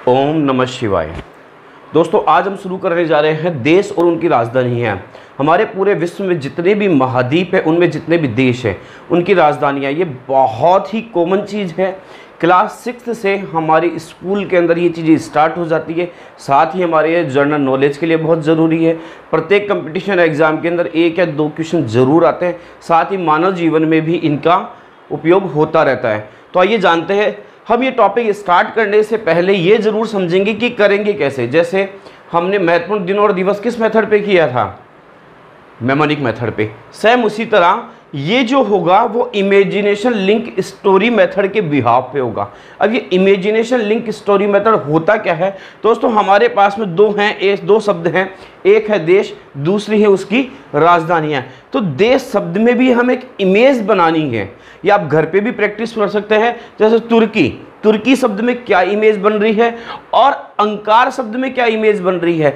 ओम नमः शिवाय। दोस्तों, आज हम शुरू करने जा रहे हैं देश और उनकी राजधानियाँ। हमारे पूरे विश्व में जितने भी महाद्वीप हैं, उनमें जितने भी देश हैं, उनकी राजधानियाँ, ये बहुत ही कॉमन चीज़ है। क्लास 6 से हमारी स्कूल के अंदर ये चीज़ें स्टार्ट हो जाती है। साथ ही हमारे जनरल नॉलेज के लिए बहुत ज़रूरी है। प्रत्येक कंपटीशन एग्ज़ाम के अंदर 1 या 2 क्वेश्चन ज़रूर आते हैं। साथ ही मानव जीवन में भी इनका उपयोग होता रहता है। तो आइए जानते हैं। हम ये टॉपिक स्टार्ट करने से पहले ये ज़रूर समझेंगे कि करेंगे कैसे। जैसे हमने महत्वपूर्ण दिन और दिवस किस मेथड पे किया था? मेमोनिक मेथड पे। सेम उसी तरह ये जो होगा वो इमेजिनेशन लिंक स्टोरी मेथड के बिहाव पे होगा। अब ये इमेजिनेशन लिंक स्टोरी मेथड होता क्या है? दोस्तों, हमारे पास में दो शब्द हैं। एक है देश, दूसरी है उसकी राजधानियाँ। तो देश शब्द में भी हमें एक इमेज बनानी है। या आप घर पे भी प्रैक्टिस कर सकते हैं। जैसे तुर्की शब्द में क्या इमेज बन रही है और अंकार शब्द में क्या इमेज बन रही है।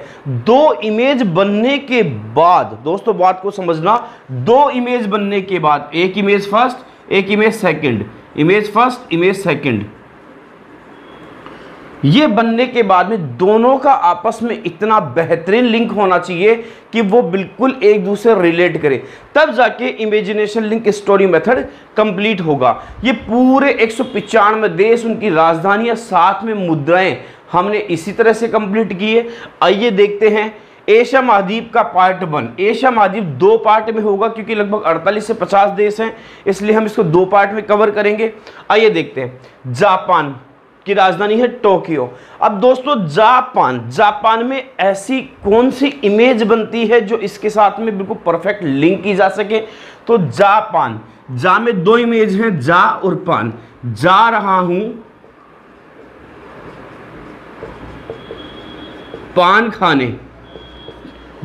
2 इमेज बनने के बाद, दोस्तों बात को समझना, 2 इमेज बनने के बाद, एक इमेज फर्स्ट, एक image second, image first, image second, ये बनने के बाद में दोनों का आपस में इतना बेहतरीन लिंक होना चाहिए कि वो बिल्कुल एक दूसरे रिलेट करे, तब जाके imagination link story method complete होगा। ये पूरे 195 देश, उनकी राजधानियां, साथ में मुद्राएं हमने इसी तरह से कंप्लीट की है। आइए देखते हैं। एशिया महाद्वीप का पार्ट 1। एशिया महाद्वीप 2 पार्ट में होगा क्योंकि लगभग 48 से 50 देश हैं, इसलिए हम इसको 2 पार्ट में कवर करेंगे। आइए देखते हैं। जापान की राजधानी है टोक्यो। अब दोस्तों, जापान में ऐसी कौन सी इमेज बनती है जो इसके साथ में बिल्कुल परफेक्ट लिंक की जा सके? तो जापान, जा में 2 इमेज हैं, जा और पान। जा रहा हूं पान खाने।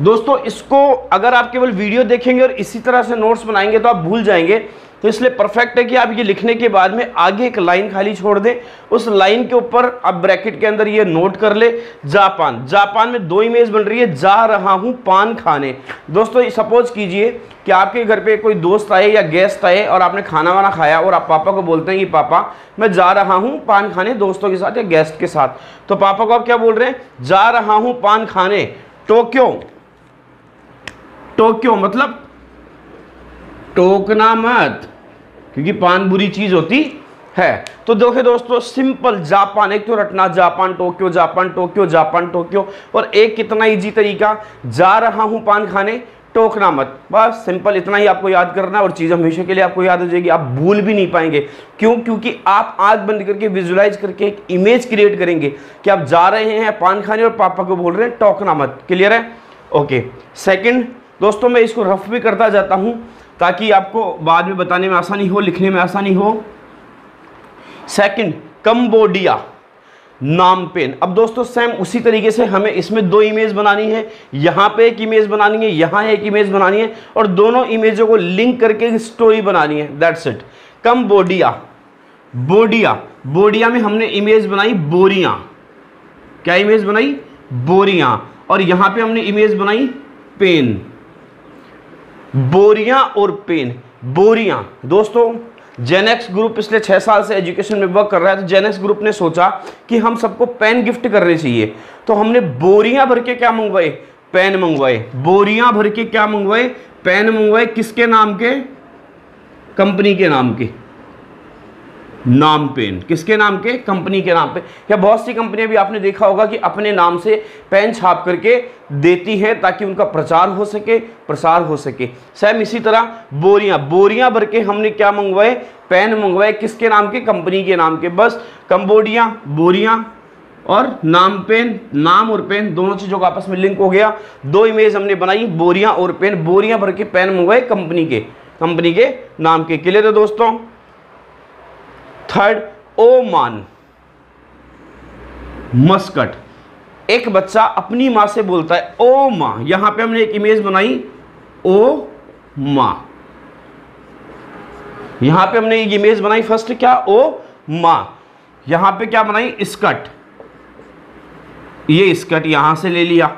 दोस्तों, इसको अगर आप केवल वीडियो देखेंगे और इसी तरह से नोट्स बनाएंगे तो आप भूल जाएंगे। तो इसलिए परफेक्ट है कि आप ये लिखने के बाद में आगे एक लाइन खाली छोड़ दें। उस लाइन के ऊपर आप ब्रैकेट के अंदर ये नोट कर ले, जापान में 2 इमेज बन रही है, जा रहा हूं पान खाने। दोस्तों, सपोज कीजिए कि आपके घर पे कोई दोस्त आए या गेस्ट आए और आपने खाना वाना खाया और आप पापा को बोलते हैं कि पापा मैं जा रहा हूं पान खाने दोस्तों के साथ या गेस्ट के साथ। तो पापा को आप क्या बोल रहे हैं? जा रहा हूं पान खाने टोक्यो मतलब टोकना मत, क्योंकि पान बुरी चीज होती है। तो देखिए दोस्तों, सिंपल जापान, एक तो रटना Japan Tokyo, Japan Tokyo, Japan Tokyo, और एक कितना इजी तरीका, जा रहा हूं पान खाने टोकना मत। बस सिंपल इतना ही आपको याद करना है और चीज़ हमेशा के लिए आपको याद हो जाएगी। आप भूल भी नहीं पाएंगे। क्यों? क्योंकि आप आंख बंद करके विजुलाइज करके एक इमेज क्रिएट करेंगे कि आप जा रहे हैं पान खाने और पापा को बोल रहे हैं टोकना मत। क्लियर है? ओके। सेकंड दोस्तों, मैं इसको रफ भी करता जाता हूं ताकि आपको बाद में बताने में आसानी हो, लिखने में आसानी हो। Second, Cambodia, नामपेन। अब दोस्तों, सेम उसी तरीके से हमें इसमें 2 इमेज बनानी है। यहाँ पे एक इमेज बनानी है, यहाँ एक इमेज बनानी है, और दोनों इमेजों को लिंक करके स्टोरी बनानी है। That's it. कंबोडिया, बोडिया में हमने इमेज बनाई बोरियां। क्या इमेज बनाई? बोरियां। और यहाँ पे हमने इमेज बनाई पेन। बोरियां और पेन। बोरियां दोस्तों, जेनेक्स ग्रुप पिछले 6 साल से एजुकेशन में वर्क कर रहा है। तो जेनेक्स ग्रुप ने सोचा कि हम सबको पेन गिफ्ट करने चाहिए, तो हमने बोरियां भर के क्या मंगवाए? पेन मंगवाए। बोरियां भर के क्या मंगवाए? पेन मंगवाए। किसके नाम के? कंपनी के नाम के। नाम पेन किसके नाम के? कंपनी के नाम पे। या बहुत सी कंपनियां भी आपने देखा होगा कि अपने नाम से पेन छाप करके देती है ताकि उनका प्रचार हो सके, प्रसार हो सके। सेम इसी तरह बोरियां भर के हमने क्या मंगवाए? पेन मंगवाए। किसके नाम के? कंपनी के नाम के। बस कंबोडिया, बोरियां और नाम पेन, नाम और पेन दोनों चीजों का आपस में लिंक हो गया। 2 इमेज हमने बनाई, बोरियां और पेन। बोरियां भर के पेन मंगवाए कंपनी के नाम के। क्लियर है दोस्तों? Third, Oman, Muscat. एक बच्चा अपनी मां से बोलता है ओ मां। यहां पे हमने एक इमेज बनाई ओ मां। यहां पे हमने एक इमेज बनाई फर्स्ट, क्या? ओ मां। यहां पे क्या बनाई? स्कर्ट। ये स्कर्ट यहां से ले लिया।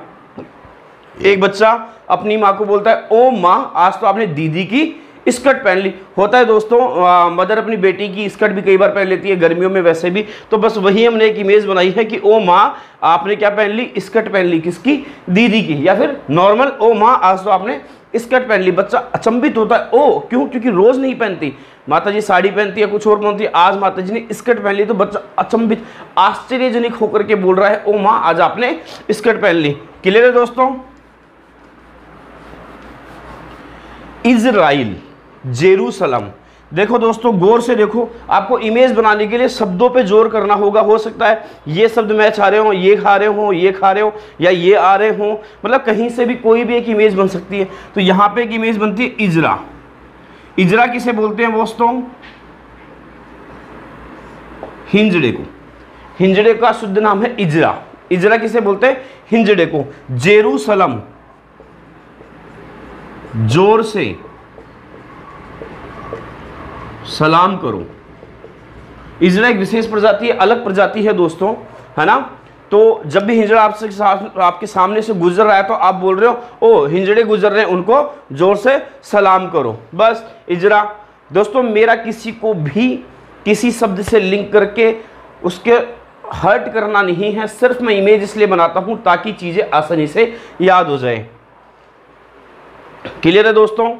एक बच्चा अपनी मां को बोलता है ओ मां, आज तो आपने दीदी की स्कर्ट पहन ली। होता है दोस्तों, मदर अपनी बेटी की स्कर्ट भी कई बार पहन लेती है गर्मियों में वैसे भी, तो बस वही हमने एक इमेज बनाई है कि ओ माँ आपने क्या पहन ली, स्कर्ट पहन ली, किसकी, दीदी की, या फिर नॉर्मल ओ माँ आज तो आपने स्कर्ट पहन ली। बच्चा अचंभित होता है, ओ क्यों, क्योंकि रोज नहीं पहनती माता जी, साड़ी पहनती है, कुछ और पहनती है, आज माता जी ने स्कर्ट पहन ली, तो बच्चा अचंभित आश्चर्यजनक होकर के बोल रहा है, ओ माँ आज आपने स्कर्ट पहन ली। क्लियर है दोस्तों। Israel, Jerusalem. देखो दोस्तों गौर से देखो, आपको इमेज बनाने के लिए शब्दों पे जोर करना होगा। हो सकता है ये शब्द मैच आ रहे हो, ये खा रहे हो, ये खा रहे हो, या ये आ रहे हो, मतलब कहीं से भी कोई भी एक इमेज बन सकती है। तो यहां पे एक इमेज बनती है इजरा। इजरा किसे बोलते हैं दोस्तों, हिंजड़े को। हिंजड़े का शुद्ध नाम है इजरा। इजरा किसे बोलते हैं, हिंजड़े को। जेरूसलम, जोर से सलाम करो। हिजड़ा एक विशेष प्रजाति है, अलग प्रजाति है दोस्तों, है ना। तो जब भी हिजड़ा आपके सामने से गुजर रहा है तो आप बोल रहे हो ओ हिजड़े गुजर रहे हैं, उनको जोर से सलाम करो। बस हिजड़ा। दोस्तों मेरा किसी को भी किसी शब्द से लिंक करके उसके हर्ट करना नहीं है, सिर्फ मैं इमेज इसलिए बनाता हूं ताकि चीजें आसानी से याद हो जाए। क्लियर है दोस्तों।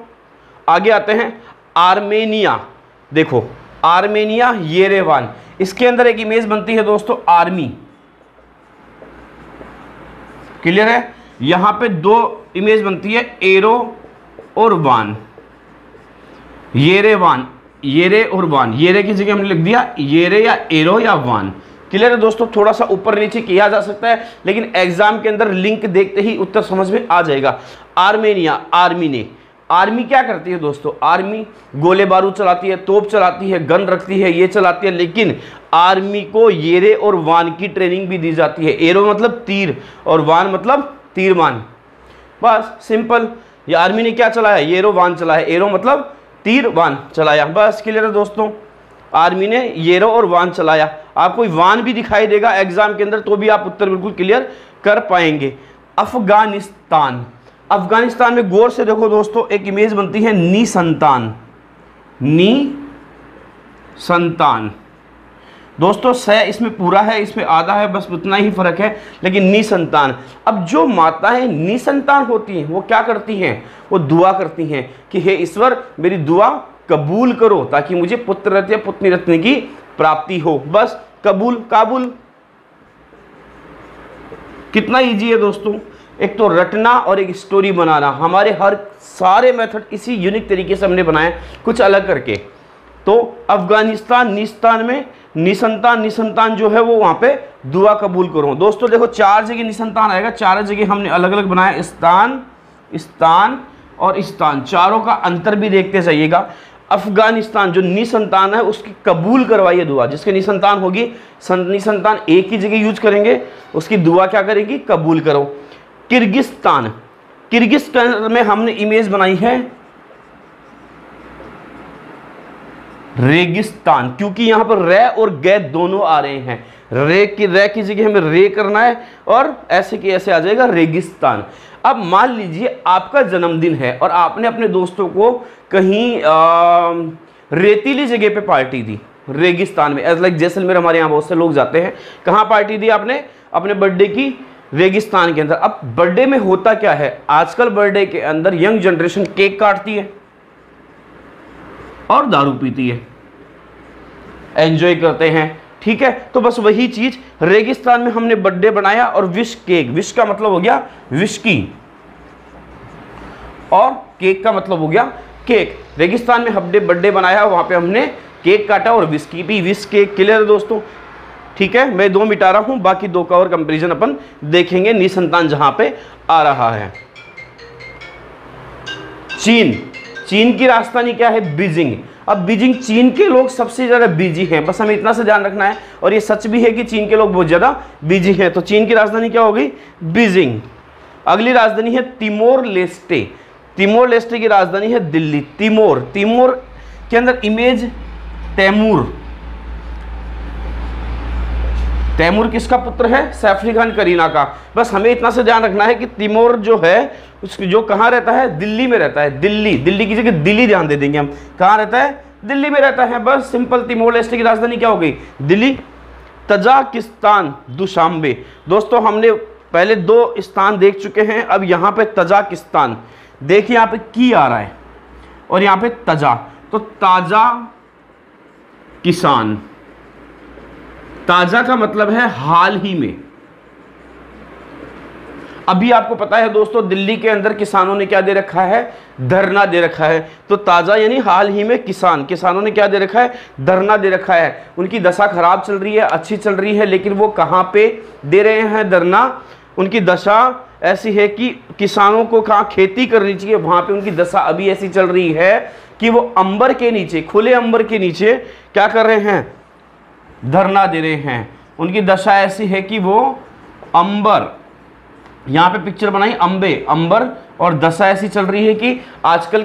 आगे आते हैं आर्मेनिया। देखो आर्मेनिया, येरेवान, इसके अंदर एक इमेज बनती है दोस्तों आर्मी। क्लियर है। यहां पे दो इमेज बनती है, एरो और वान। येरेवान, येरे और वान, येरे की जगह हमने लिख दिया येरे या एरो या वान। क्लियर है दोस्तों। थोड़ा सा ऊपर नीचे किया जा सकता है, लेकिन एग्जाम के अंदर लिंक देखते ही उत्तर समझ में आ जाएगा। आर्मेनिया, आर्मी ने, आर्मी क्या करती है दोस्तों, आर्मी गोले बारूद चलाती है, तोप चलाती है, गन रखती है, ये चलाती है, लेकिन आर्मी को येरे और वान की ट्रेनिंग भी दी जाती है। एरो मतलब तीर और वान मतलब तीरमान। बस सिंपल। ये आर्मी ने क्या चलाया, येरो वान चलाया, एरो मतलब तीर, वान चलाया। बस क्लियर है दोस्तों। आर्मी ने येरो और वान चलाया। आपको वान भी दिखाई देगा एग्जाम के अंदर तो भी आप उत्तर बिल्कुल क्लियर कर पाएंगे। अफगानिस्तान, अफगानिस्तान में गौर से देखो दोस्तों एक इमेज बनती है निसंतान। निसंतान दोस्तों, स इसमें पूरा है, इसमें आधा है, बस उतना ही फर्क है, लेकिन निसंतान। अब जो माताएं निसंतान होती हैं वो क्या करती हैं, वो दुआ करती हैं कि हे ईश्वर मेरी दुआ कबूल करो ताकि मुझे पुत्र रत्न या पुत्री रत्न की प्राप्ति हो। बस कबूल, काबुल। कितना इजी है दोस्तों, एक तो रटना और एक स्टोरी बनाना। हमारे हर सारे मेथड इसी यूनिक तरीके से हमने बनाए, कुछ अलग करके। तो अफगानिस्तान, निस्तान में निसंतान, निसंतान जो है वो वहां पे दुआ कबूल करो। दोस्तों देखो 4 जगह निसंतान आएगा, 4 जगह हमने अलग अलग बनाया, स्थान, स्थान और स्थान, चारों का अंतर भी देखते जाइएगा। अफगानिस्तान जो निसंतान है उसकी कबूल करवाइए दुआ, जिसके निसंतान होगी निसंतान एक ही जगह यूज करेंगे, उसकी दुआ क्या करेगी, कबूल करो। किर्गिस्तान, किर्गिस्तान में हमने इमेज बनाई है रेगिस्तान, क्योंकि यहां पर रे और गे दोनों आ रहे हैं। रे की जगह हमें रे करना है और ऐसे कि ऐसे आ जाएगा रेगिस्तान। अब मान लीजिए आपका जन्मदिन है और आपने अपने दोस्तों को कहीं रेतीली जगह पे पार्टी दी, रेगिस्तान में, एज लाइक जैसलमेर, हमारे यहाँ बहुत से लोग जाते हैं। कहाँ पार्टी दी आपने, अपने बर्थडे की, रेगिस्तान के अंदर। अब बर्थडे में होता क्या है, आजकल बर्थडे के अंदर यंग जनरेशन केक काटती है और दारू पीती है, एंजॉय करते हैं, ठीक है। तो बस वही चीज रेगिस्तान में हमने बर्थडे बनाया और विश केक, विश का मतलब हो गया विस्की और केक का मतलब हो गया केक। रेगिस्तान में हमने बर्थडे बनाया, वहां पे हमने केक काटा और whisky P, wish cake. Clear है दोस्तों, ठीक है। मैं 2 मिटा रहा हूं, बाकी 2 का और कंपेरिजन अपन देखेंगे निसंतान जहां पे आ रहा है। चीन, चीन की राजधानी क्या है, बीजिंग। अब बीजिंग, चीन के लोग सबसे ज्यादा बिजी हैं, बस हमें इतना से ध्यान रखना है, और ये सच भी है कि चीन के लोग बहुत ज्यादा बिजी हैं। तो चीन की राजधानी क्या होगी, बीजिंग। अगली राजधानी है तिमोर लेस्टे, तिमोर लेस्टे की राजधानी है दिल्ली। तिमोर, तिमोर के अंदर इमेज तैमूर, तैमूर किसका पुत्र है? सैफ अली खान करीना का। बस हमें इतना से ध्यान रखना है कि तैमूर जो है उसकी जो कहाँ रहता है? दिल्ली में रहता है। दिल्ली की जगह दिल्ली ध्यान दे देंगे हम। कहाँ रहता है? दिल्ली में रहता है। बस सिंपल। तिमोर लेस्टे की राजधानी क्या हो गई? दिल्ली। Tajikistan Dushanbe. दोस्तों हमने पहले 2 स्थान देख चुके हैं, अब यहाँ पे तजाकिस्तान। देखिए यहाँ पे की आ रहा है और यहाँ पे तजा, तो ताजा किसान। ताजा का मतलब है हाल ही में। अभी आपको पता है दोस्तों दिल्ली के अंदर किसानों ने क्या दे रखा है? धरना दे रखा है। तो ताजा यानी हाल ही में किसानों ने क्या दे रखा है? धरना दे रखा है। उनकी दशा खराब चल रही है, अच्छी चल रही है, लेकिन वो कहां पे दे रहे हैं धरना? उनकी दशा ऐसी है कि किसानों को कहाँ खेती करनी चाहिए वहां पे उनकी दशा अभी ऐसी चल रही है कि वो अंबर के नीचे, खुले अंबर के नीचे क्या कर रहे हैं? धरना दे रहे हैं। उनकी दशा ऐसी है कि वो अंबर, यहाँ पे पिक्चर बनाई अंबर, और दशा ऐसी चल रही है कि आजकल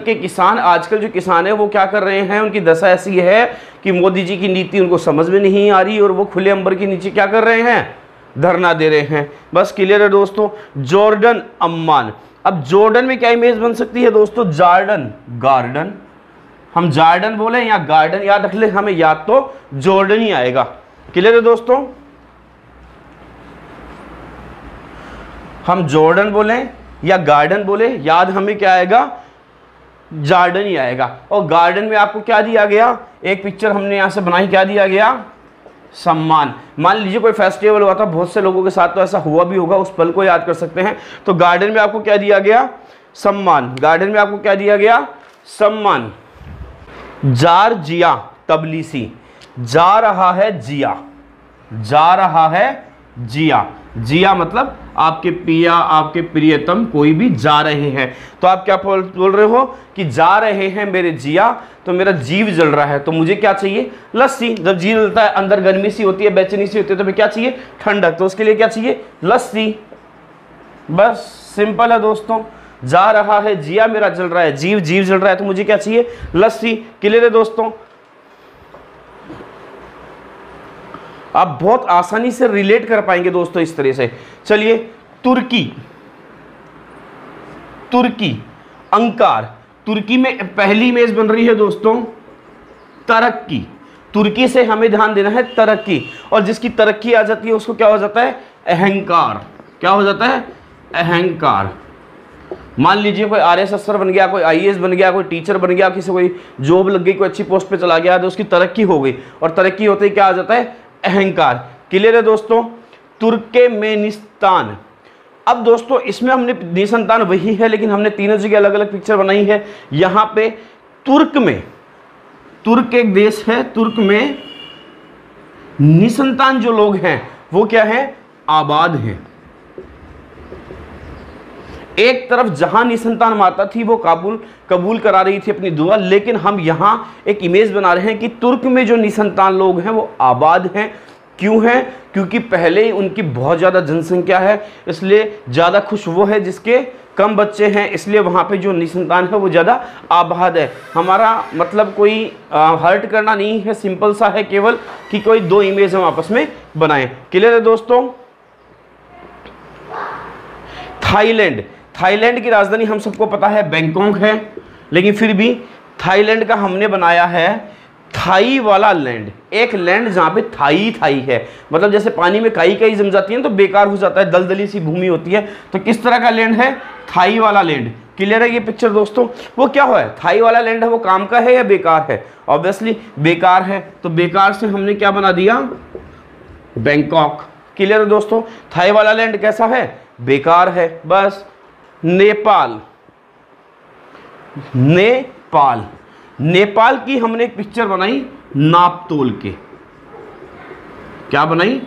जो किसान है वो क्या कर रहे हैं? उनकी दशा ऐसी है कि मोदी जी की नीति उनको समझ में नहीं आ रही और वो खुले अंबर के नीचे क्या कर रहे हैं? धरना दे रहे हैं। बस क्लियर है दोस्तों। Jordan Amman. अब जॉर्डन में क्या इमेज बन सकती है दोस्तों? गार्डन। हम जॉर्डन बोले या गार्डन, याद रख ले, हमें याद तो जॉर्डन ही आएगा। क्लियर है दोस्तों? हम जॉर्डन बोले या गार्डन बोले, याद हमें क्या आएगा? जॉर्डन ही आएगा। और गार्डन में आपको क्या दिया गया? एक पिक्चर हमने यहां से बनाई, क्या दिया गया? सम्मान। मान लीजिए कोई फेस्टिवल हुआ था, बहुत से लोगों के साथ तो ऐसा हुआ भी होगा, उस पल को याद कर सकते हैं। तो गार्डन में आपको क्या दिया गया? सम्मान। गार्डन में आपको क्या दिया गया? सम्मान। जार्जिया तबलीसी। जा रहा है जिया। जिया मतलब आपके पिया, आपके प्रियतम, कोई भी जा रहे हैं। तो आप क्या बोल रहे हो कि जा रहे हैं मेरे जिया, तो मेरा जीव जल रहा है, तो मुझे क्या चाहिए? लस्सी। जब जीव जलता है, अंदर गर्मी सी होती है, बेचैनी सी होती है, तो हमें क्या चाहिए? ठंडक। तो उसके लिए क्या चाहिए? लस्सी। बस सिंपल है दोस्तों। जा रहा है जिया, मेरा जल रहा है जीव जल रहा है, तो मुझे क्या चाहिए? लस्सी। क्लियर है दोस्तों? आप बहुत आसानी से रिलेट कर पाएंगे दोस्तों इस तरह से। चलिए, तुर्की अंकार। तुर्की में पहली इमेज बन रही है दोस्तों तरक्की। तुर्की से हमें ध्यान देना है तरक्की, और जिसकी तरक्की आ जाती है उसको क्या हो जाता है? अहंकार। क्या हो जाता है? अहंकार। मान लीजिए कोई आरएस अफसर बन गया, कोई आईएएस बन गया, कोई टीचर बन गया, किसी कोई जॉब लग गई, कोई अच्छी पोस्ट पे चला गया, तो उसकी तरक्की हो गई, और तरक्की होते ही क्या आ जाता है? अहंकार। क्लियर है दोस्तों? तुर्कमेनिस्तान। अब दोस्तों इसमें हमने निसंतान वही है, लेकिन हमने तीनों जगह अलग अलग पिक्चर बनाई है। यहां पे तुर्क एक देश है, तुर्क में निसंतान जो लोग हैं वो क्या है? आबाद हैं। एक तरफ जहां निसंतान माता थी वो कबूल करा रही थी अपनी दुआ, लेकिन हम यहां एक इमेज बना रहे हैं कि तुर्क में जो निसंतान लोग हैं वो आबाद हैं। क्यों है? क्योंकि पहले ही उनकी बहुत ज़्यादा जनसंख्या है, इसलिए ज़्यादा खुश वो है जिसके कम बच्चे हैं, इसलिए वहाँ पे जो निसंतान है वो ज़्यादा आबाद है। हमारा मतलब कोई हर्ट करना नहीं है, सिंपल सा है केवल कि कोई 2 इमेज हम आपस में बनाएं। क्लियर है दोस्तों? थाईलैंड की राजधानी हम सबको पता है बैंकॉक है, लेकिन फिर भी थाईलैंड का हमने बनाया है थाई वाला लैंड। एक लैंड जहां पे थाई है, मतलब जैसे पानी में काई जम जाती है तो बेकार हो जाता है, दलदली सी भूमि होती है, तो किस तरह का लैंड है? थाई वाला लैंड। क्लियर है ये पिक्चर दोस्तों? वो क्या है? थाई वाला लैंड है, वो काम का है या बेकार है? ऑब्वियसली बेकार है, तो बेकार से हमने क्या बना दिया? बैंकॉक। क्लियर है दोस्तों? थाई वाला लैंड कैसा है? बेकार है। बस। नेपाल की हमने एक पिक्चर बनाई नापतोल के। क्या बनाई?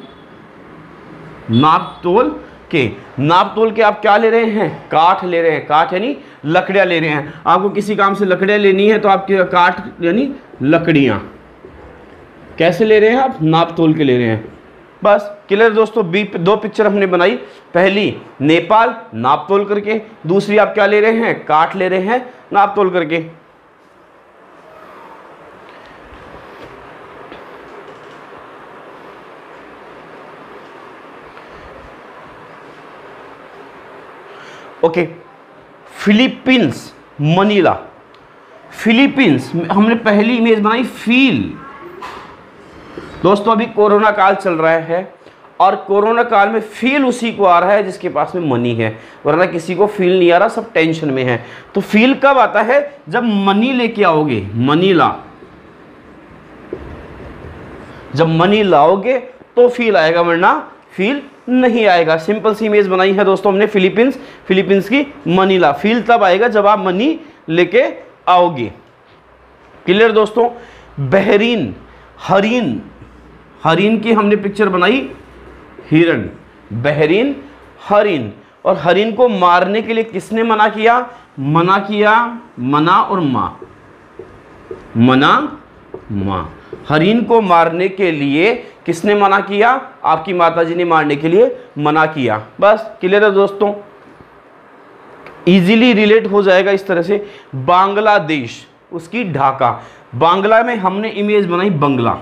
नापतोल के आप क्या ले रहे हैं? काठ ले रहे हैं। काठ यानी लकड़ियां ले रहे हैं। आपको किसी काम से लकड़ियां लेनी है तो आपके काठ यानी लकड़ियां कैसे ले रहे हैं? आप नापतोल के ले रहे हैं। बस। क्लियर दोस्तों? 2 पिक्चर हमने बनाई। पहली नेपाल नापतोल करके, दूसरी आप क्या ले रहे हैं? काठ ले रहे हैं नापतोल करके। Okay, Philippines, Manila, Philippines. हमने पहली इमेज बनाई फील। दोस्तों अभी कोरोना काल चल रहा है और कोरोना काल में फील उसी को आ रहा है जिसके पास में मनी है, वरना किसी को फील नहीं आ रहा, सब टेंशन में है। तो फील कब आता है? जब मनी लेके आओगे, मनी ला, जब मनी लाओगे तो फील आएगा, वरना फील नहीं आएगा। सिंपल सी इमेज बनाई है दोस्तों हमने फिलीपींस, फिलीपींस की मनीला। फील तब आएगा जब आप मनी लेके आओगे। क्लियर दोस्तों? बहरीन, हरीन, हरीन की हमने पिक्चर बनाई हिरण, बहरीन, हरीन। और हरीन को मारने के लिए किसने मना किया? मना किया, मना और मां, मना, मां। हरीन को मारने के लिए किसने मना किया? आपकी माताजी ने मारने के लिए मना किया। बस क्लियर है दोस्तों? इजीली रिलेट हो जाएगा इस तरह से। बांग्लादेश, उसकी ढाका। बांग्ला में हमने इमेज बनाई बंगला।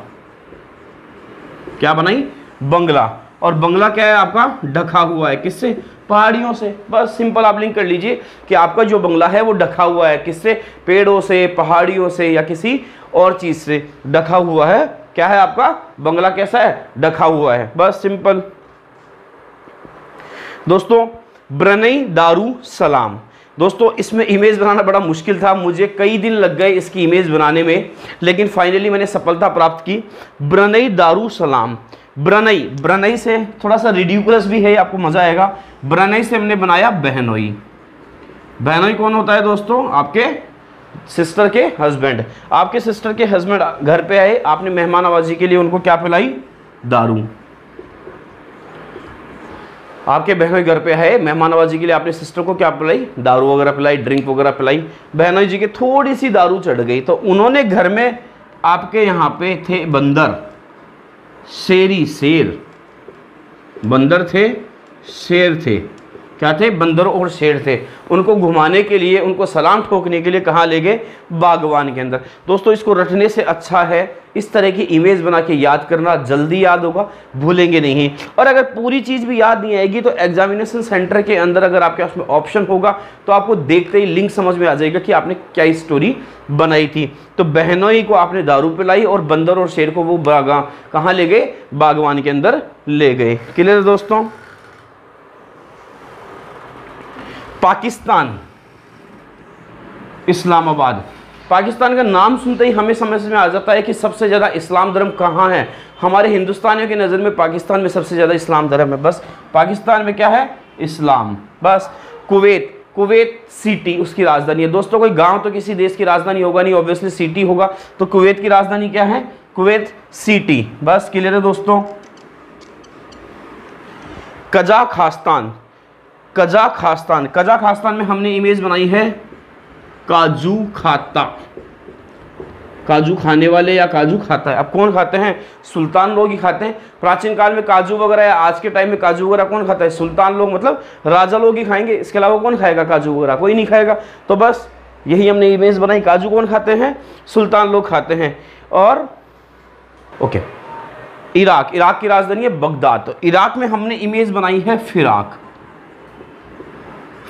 क्या बनाई? बंगला। और बंगला क्या है आपका? ढका हुआ है। किससे? पहाड़ियों से। बस सिंपल आप लिंक कर लीजिए कि आपका जो बंगला है वो ढका हुआ है। किससे? पेड़ों से, पहाड़ियों से, या किसी और चीज से ढका हुआ है। क्या है आपका बंगला? कैसा है? ढका हुआ है। बस सिंपल। दोस्तों ब्रनई दारू सलाम। दोस्तों इसमें इमेज बनाना बड़ा मुश्किल था, मुझे कई दिन लग गए इसकी इमेज बनाने में, लेकिन फाइनली मैंने सफलता प्राप्त की। ब्रनई दारू सलाम। ब्रनई, ब्रनई से थोड़ा सा रिडिकुलस भी है, आपको मजा आएगा। ब्रनई से हमने बनाया बहनोई। बहनोई कौन होता है दोस्तों? आपके सिस्टर के हस्बैंड। आपके सिस्टर के हस्बैंड घर पे आए, आपने मेहमान नवाजी के लिए उनको क्या पिलाई? दारू। आपके बहनोई घर पे है, मेहमान नवाजी के लिए आपने सिस्टर को क्या पिलाई? दारू वगैरह पिलाई, ड्रिंक वगैरह पिलाई। बहनोई जी के थोड़ी सी दारू चढ़ गई तो उन्होंने घर में, आपके यहाँ पे थे बंदर, शेरी, शेर, बंदर थे, शेर थे। क्या थे? बंदर और शेर थे। उनको घुमाने के लिए, उनको सलाम ठोकने के लिए कहाँ ले गए? बागवान के अंदर। दोस्तों इसको रटने से अच्छा है इस तरह की इमेज बना के याद करना, जल्दी याद होगा, भूलेंगे नहीं। और अगर पूरी चीज़ भी याद नहीं आएगी तो एग्जामिनेशन सेंटर के अंदर अगर आपके पास में ऑप्शन होगा तो आपको देखते ही लिंक समझ में आ जाएगा कि आपने क्या स्टोरी बनाई थी। तो बहनोई को आपने दारू पिलाई और बंदर और शेर को वो कहाँ ले गए? बागवान के अंदर ले गए। क्लियर दोस्तों? पाकिस्तान, इस्लामाबाद। पाकिस्तान का नाम सुनते ही हमें समझ में आ जाता है कि सबसे ज़्यादा इस्लाम धर्म कहाँ है। हमारे हिंदुस्तानियों की नज़र में पाकिस्तान में सबसे ज़्यादा इस्लाम धर्म है। बस पाकिस्तान में क्या है? इस्लाम। बस कुवैत, कुवैत सिटी उसकी राजधानी है। दोस्तों कोई गांव तो किसी देश की राजधानी होगा नहीं, ऑब्वियसली सिटी होगा। तो कुवैत की राजधानी क्या है? Kuwait city. बस क्लियर है दोस्तों? कजाखस्तान, कजाखस्तान। कजाखस्तान में हमने इमेज बनाई है काजू खाता। काजू खाने वाले या काजू खाता है। अब कौन खाते हैं? सुल्तान लोग ही खाते हैं। प्राचीन काल में काजू वगैरह या आज के टाइम में काजू वगैरह कौन खाता है? सुल्तान लोग, मतलब राजा लोग ही खाएंगे। इसके अलावा कौन खाएगा काजू वगैरह? कोई नहीं खाएगा। तो बस यही हमने इमेज बनाई। काजू कौन खाते हैं? सुल्तान लोग खाते हैं। और ओके, इराक, इराक की राजधानी है बगदाद। तो इराक में हमने इमेज बनाई है फिराक।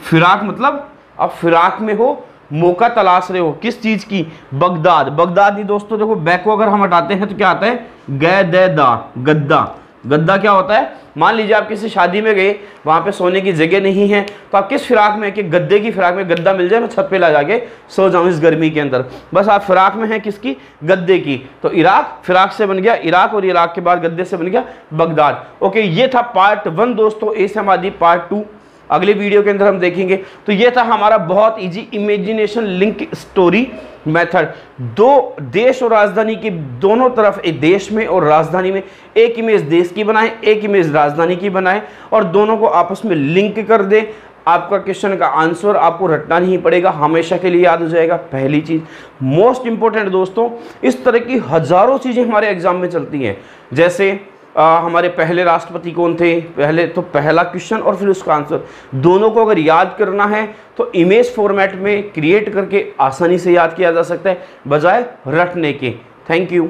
फिराक मतलब अब फिराक में हो, मौका तलाश रहे हो। किस चीज की? बगदाद। बगदाद नहीं दोस्तों, देखो बैक को अगर हम हटाते हैं तो क्या आता है? गैदा, गद्दा। गद्दा क्या होता है? मान लीजिए आप किसी शादी में गए, वहां पे सोने की जगह नहीं है, तो आप किस फिराक में? कि गद्दे की फिराक में, गद्दा मिल जाए मैं छत पे ला जाके सो जाऊं इस गर्मी के अंदर। बस आप फिराक में हैं किसकी? गद्दे की। तो इराक फिराक से बन गया इराक, और इराक के बाद गद्दे से बन गया बगदाद। ओके, ये था पार्ट 1 दोस्तों। ए से हमारी पार्ट 2 अगले वीडियो के अंदर हम देखेंगे। तो ये था हमारा बहुत easy imagination link story method. दो देश और राजधानी की दोनों तरफ, एक देश में और राजधानी में, एक इमेज देश की बनाएं, एक इमेज राजधानी की बनाएं और दोनों को आपस में लिंक कर दें। आपका क्वेश्चन का आंसर आपको रटना नहीं पड़ेगा, हमेशा के लिए याद हो जाएगा। पहली चीज मोस्ट इंपॉर्टेंट दोस्तों, इस तरह की हजारों चीजें हमारे एग्जाम में चलती हैं। जैसे हमारे पहले राष्ट्रपति कौन थे? पहले तो पहला क्वेश्चन और फिर उसका आंसर, दोनों को अगर याद करना है तो इमेज फॉर्मेट में क्रिएट करके आसानी से याद किया जा सकता है, बजाय रटने के। Thank you.